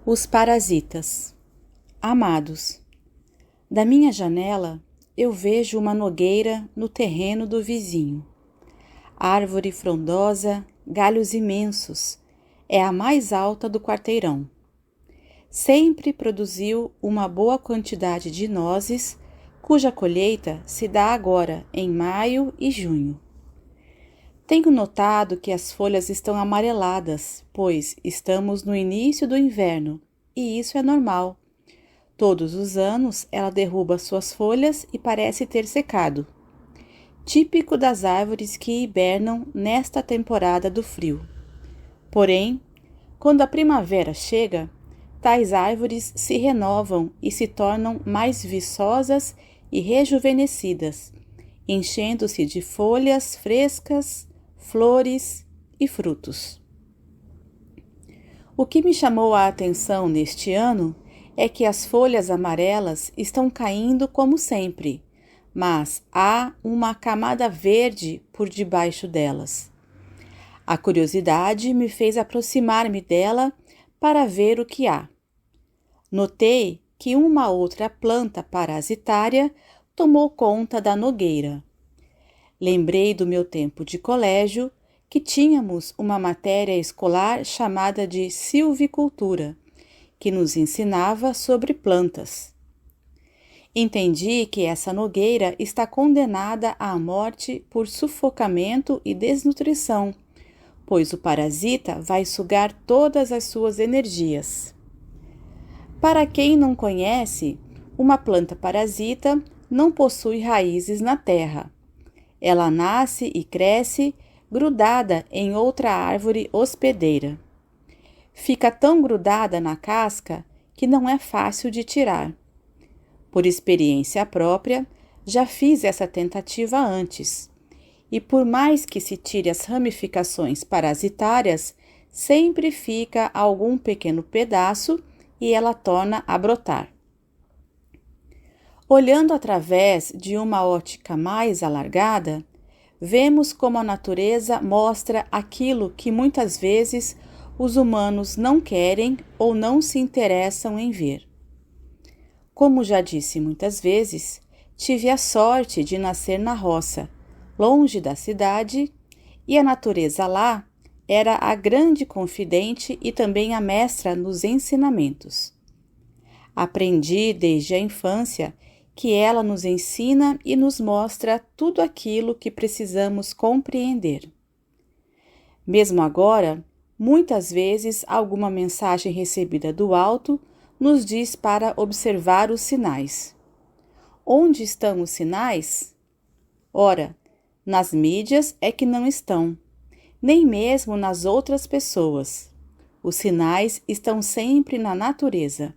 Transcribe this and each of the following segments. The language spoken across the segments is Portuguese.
Os parasitas. Amados, da minha janela eu vejo uma nogueira no terreno do vizinho. Árvore frondosa, galhos imensos, é a mais alta do quarteirão. Sempre produziu uma boa quantidade de nozes, cuja colheita se dá agora, em maio e junho. Tenho notado que as folhas estão amareladas, pois estamos no início do inverno, e isso é normal. Todos os anos ela derruba suas folhas e parece ter secado. Típico das árvores que hibernam nesta temporada do frio. Porém, quando a primavera chega, tais árvores se renovam e se tornam mais viçosas e rejuvenescidas, enchendo-se de folhas frescas, flores e frutos. O que me chamou a atenção neste ano é que as folhas amarelas estão caindo como sempre, mas há uma camada verde por debaixo delas. A curiosidade me fez aproximar-me dela para ver o que há. Notei que uma outra planta parasitária tomou conta da nogueira. Lembrei do meu tempo de colégio, que tínhamos uma matéria escolar chamada de silvicultura, que nos ensinava sobre plantas. Entendi que essa nogueira está condenada à morte por sufocamento e desnutrição, pois o parasita vai sugar todas as suas energias. Para quem não conhece, uma planta parasita não possui raízes na terra. Ela nasce e cresce grudada em outra árvore hospedeira. Fica tão grudada na casca que não é fácil de tirar. Por experiência própria, já fiz essa tentativa antes. E por mais que se tire as ramificações parasitárias, sempre fica algum pequeno pedaço e ela torna a brotar. Olhando através de uma ótica mais alargada, vemos como a natureza mostra aquilo que muitas vezes os humanos não querem ou não se interessam em ver. Como já disse muitas vezes, tive a sorte de nascer na roça, longe da cidade, e a natureza lá era a grande confidente e também a mestra nos ensinamentos. Aprendi desde a infância que ela nos ensina e nos mostra tudo aquilo que precisamos compreender. Mesmo agora, muitas vezes alguma mensagem recebida do alto nos diz para observar os sinais. Onde estão os sinais? Ora, nas mídias é que não estão, nem mesmo nas outras pessoas. Os sinais estão sempre na natureza.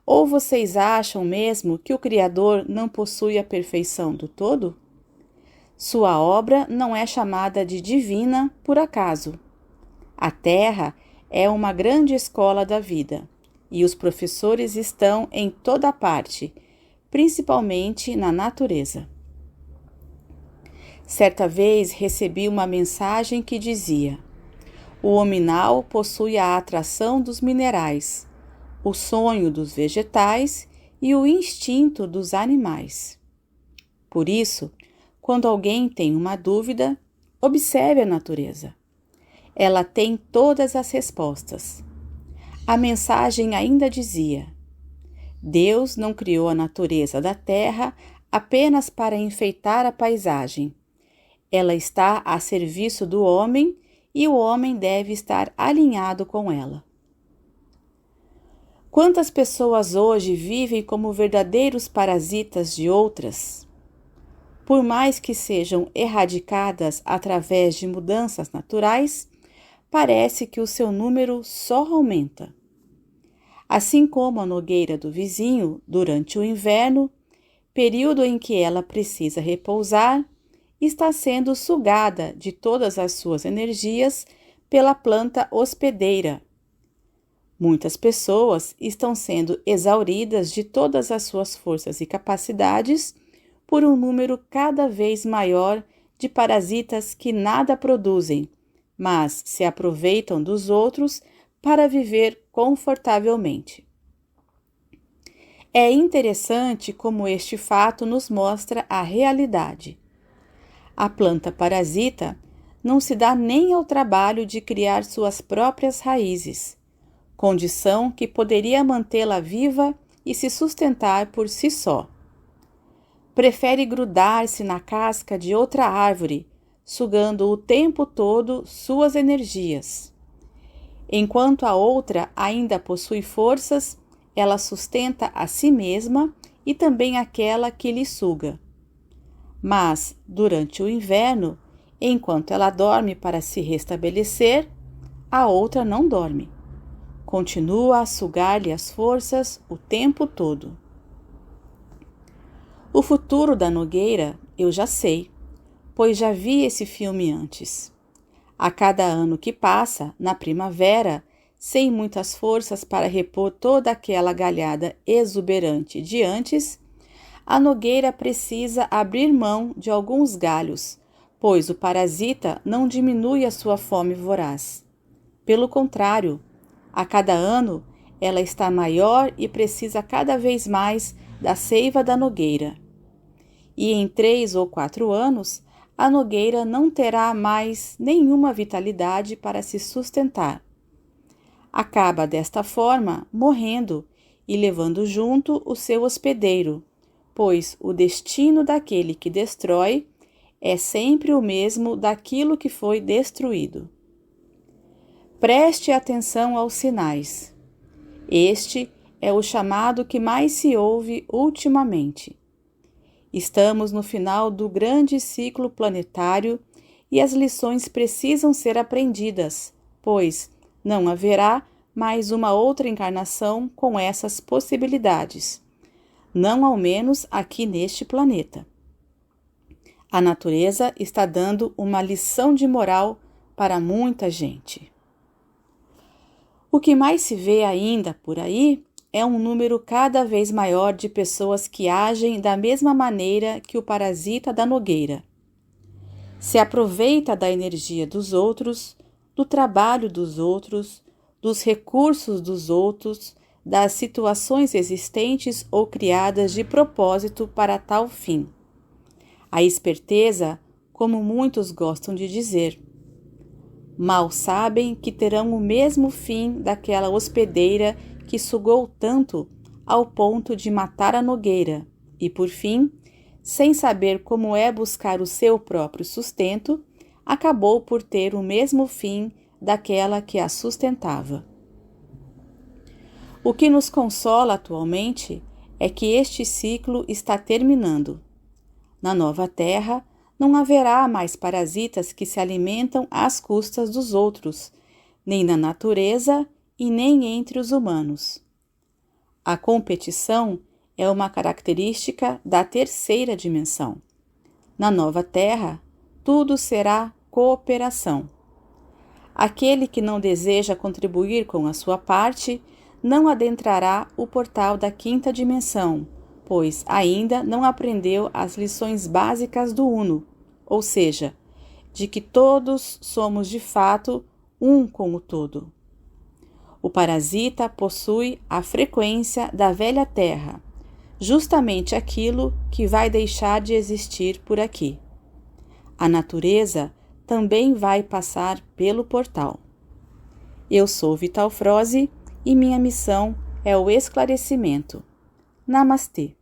Ou vocês acham mesmo que o Criador não possui a perfeição do todo? Sua obra não é chamada de divina por acaso. A Terra é uma grande escola da vida, e os professores estão em toda parte, principalmente na natureza. Certa vez recebi uma mensagem que dizia: o hominal possui a atração dos minerais, o sonho dos vegetais e o instinto dos animais. Por isso, quando alguém tem uma dúvida, observe a natureza. Ela tem todas as respostas. A mensagem ainda dizia: Deus não criou a natureza da terra apenas para enfeitar a paisagem. Ela está a serviço do homem e o homem deve estar alinhado com ela. Quantas pessoas hoje vivem como verdadeiros parasitas de outras? Por mais que sejam erradicadas através de mudanças naturais, parece que o seu número só aumenta. Assim como a nogueira do vizinho, durante o inverno, período em que ela precisa repousar, está sendo sugada de todas as suas energias pela planta hospedeira. Muitas pessoas estão sendo exauridas de todas as suas forças e capacidades por um número cada vez maior de parasitas que nada produzem, mas se aproveitam dos outros para viver confortavelmente. É interessante como este fato nos mostra a realidade. A planta parasita não se dá nem ao trabalho de criar suas próprias raízes, condição que poderia mantê-la viva e se sustentar por si só. Prefere grudar-se na casca de outra árvore, sugando o tempo todo suas energias. Enquanto a outra ainda possui forças, ela sustenta a si mesma e também aquela que lhe suga. Mas, durante o inverno, enquanto ela dorme para se restabelecer, a outra não dorme. Continua a sugar-lhe as forças o tempo todo. O futuro da nogueira eu já sei, pois já vi esse filme antes. A cada ano que passa, na primavera, sem muitas forças para repor toda aquela galhada exuberante de antes, a nogueira precisa abrir mão de alguns galhos, pois o parasita não diminui a sua fome voraz. Pelo contrário, a cada ano ela está maior e precisa cada vez mais da seiva da nogueira. E em 3 ou 4 anos, a nogueira não terá mais nenhuma vitalidade para se sustentar. Acaba desta forma morrendo e levando junto o seu hospedeiro, pois o destino daquele que destrói é sempre o mesmo daquilo que foi destruído. Preste atenção aos sinais. Este é o chamado que mais se ouve ultimamente. Estamos no final do grande ciclo planetário e as lições precisam ser aprendidas, pois não haverá mais uma outra encarnação com essas possibilidades, não ao menos aqui neste planeta. A natureza está dando uma lição de moral para muita gente. O que mais se vê ainda por aí é um número cada vez maior de pessoas que agem da mesma maneira que o parasita da nogueira. Se aproveita da energia dos outros, do trabalho dos outros, dos recursos dos outros, das situações existentes ou criadas de propósito para tal fim. A esperteza, como muitos gostam de dizer. Mal sabem que terão o mesmo fim daquela hospedeira que sugou tanto ao ponto de matar a nogueira e, por fim, sem saber como é buscar o seu próprio sustento, acabou por ter o mesmo fim daquela que a sustentava. O que nos consola atualmente é que este ciclo está terminando. Na nova Terra, não haverá mais parasitas que se alimentam às custas dos outros, nem na natureza e nem entre os humanos. A competição é uma característica da terceira dimensão. Na nova Terra, tudo será cooperação. Aquele que não deseja contribuir com a sua parte não adentrará o portal da quinta dimensão, pois ainda não aprendeu as lições básicas do Uno, ou seja, de que todos somos de fato um com o todo. O parasita possui a frequência da velha Terra, justamente aquilo que vai deixar de existir por aqui. A natureza também vai passar pelo portal. Eu sou Vital Froze e minha missão é o esclarecimento. Namastê.